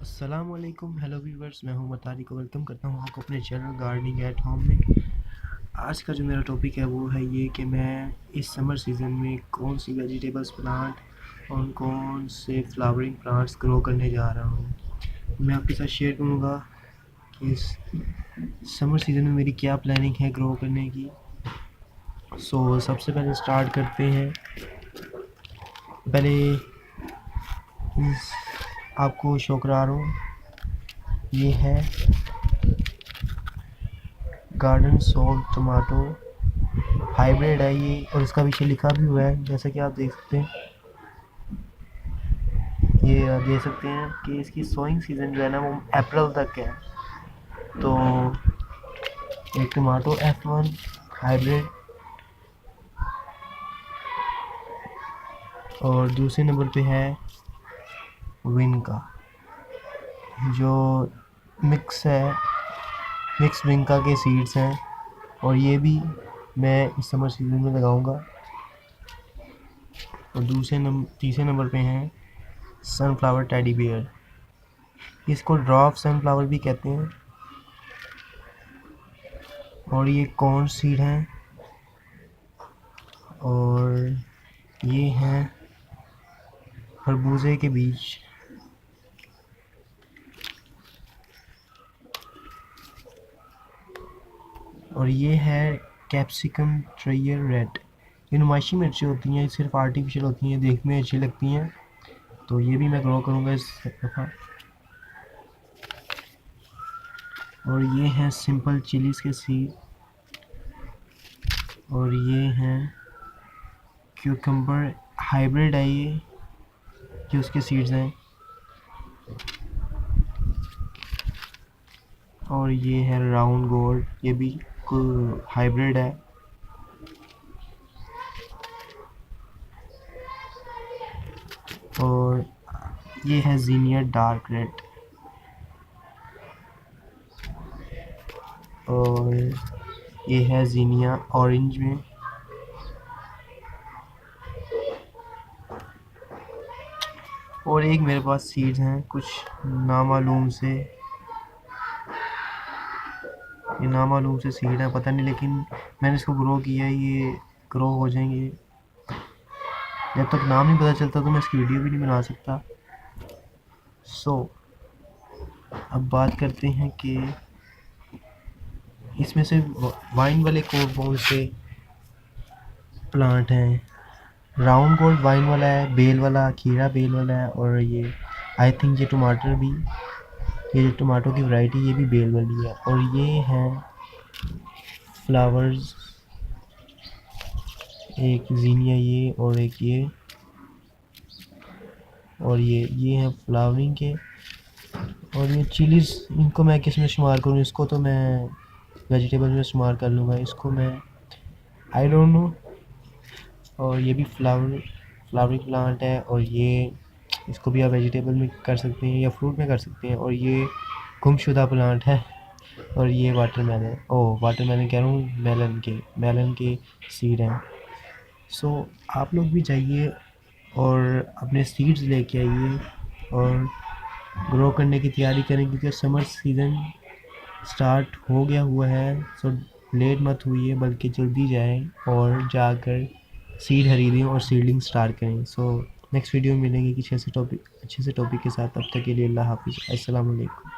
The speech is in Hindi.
अस्सलामुअलैकुम हेलो व्यूवर्स, मैं हूं मतारी को वेलकम करता हूं आपको अपने चैनल गार्डनिंग एट होम में। आज का जो मेरा टॉपिक है वो है ये कि मैं इस समर सीज़न में कौन सी वेजिटेबल्स प्लांट और कौन से फ्लावरिंग प्लांट्स ग्रो करने जा रहा हूं। मैं आपके साथ शेयर करूंगा कि इस समर सीज़न में मेरी क्या प्लानिंग है ग्रो करने की। सबसे पहले स्टार्ट करते हैं। पहले आपको शो करा रहा हूँ, ये है गार्डन सोल टमाटो हाइब्रिड है ये, और इसका पीछे लिखा भी हुआ है जैसा कि आप देख सकते हैं। ये देख सकते हैं कि इसकी सोइंग सीज़न जो है ना वो अप्रैल तक है। तो एक टमाटो F1 हाइब्रिड, और दूसरे नंबर पे है विंका, जो मिक्स विंका के सीड्स हैं, और ये भी मैं इस समर सीज़न में लगाऊंगा। और तीसरे नंबर पे हैं सनफ्लावर टेडी बियर, इसको ड्रॉप सनफ्लावर भी कहते हैं। और ये कॉर्न सीड हैं, और ये हैं खरबूजे के बीज। और ये है कैप्सिकम ट्रेयर रेड। ये नुमाइशी मिर्ची होती हैं, सिर्फ आर्टिफिशियल होती हैं, देखने में अच्छी लगती हैं। तो ये भी मैं ग्रो करूँगा इस दफ़ा। और ये हैं सिंपल चिलीज़ के सीड, और ये हैं क्यूकम्बर हाइब्रिड है ये उसके सीड्स हैं। और ये है राउंड गोल्ड, ये भी हाइब्रिड है। और ये है जीनिया डार्क रेड, और ये है जीनिया ऑरेंज में। और एक मेरे पास सीड्स हैं कुछ नामालूम से, ये नामालूम से सीड है, पता नहीं, लेकिन मैंने इसको ग्रो किया है, ये ग्रो हो जाएंगे। जब तक नाम नहीं पता चलता तो मैं इसकी वीडियो भी नहीं बना सकता। अब बात करते हैं कि इसमें से वाइन वाले कौन से प्लांट हैं। राउंड गोल्ड वाइन वाला है, बेल वाला, खीरा बेल वाला है, और ये आई थिंक ये टमाटर भी, ये जो टमाटो की वैरायटी ये भी बेल वाली है। और ये हैं फ्लावर्स, एक जीनिया ये, और एक ये, और ये हैं फ्लावरिंग के। और ये चिलीज़, इनको मैं किस में शुमार करूँ, इसको तो मैं वेजिटेबल में शुमार कर लूँगा, इसको मैं आई डोंट नो। और ये भी फ्लावरिंग प्लांट है, और ये इसको भी आप वेजिटेबल में कर सकते हैं या फ्रूट में कर सकते हैं। और ये गुमशुदा प्लांट है। और ये वाटरमेलन कह रहा हूँ, मेलन के सीड हैं। आप लोग भी जाइए और अपने सीड्स लेके आइए और ग्रो करने की तैयारी करें, क्योंकि समर सीज़न स्टार्ट हो गया हुआ है। लेट मत हुई है, बल्कि जल्दी जाएं और जाकर सीड खरीदें और सीडलिंग स्टार्ट करें। नेक्स्ट वीडियो में मिलेंगे किसी अच्छे से टॉपिक के साथ। तब तक के लिए अल्लाह हाफिज़, अस्सलाम वालेकुम।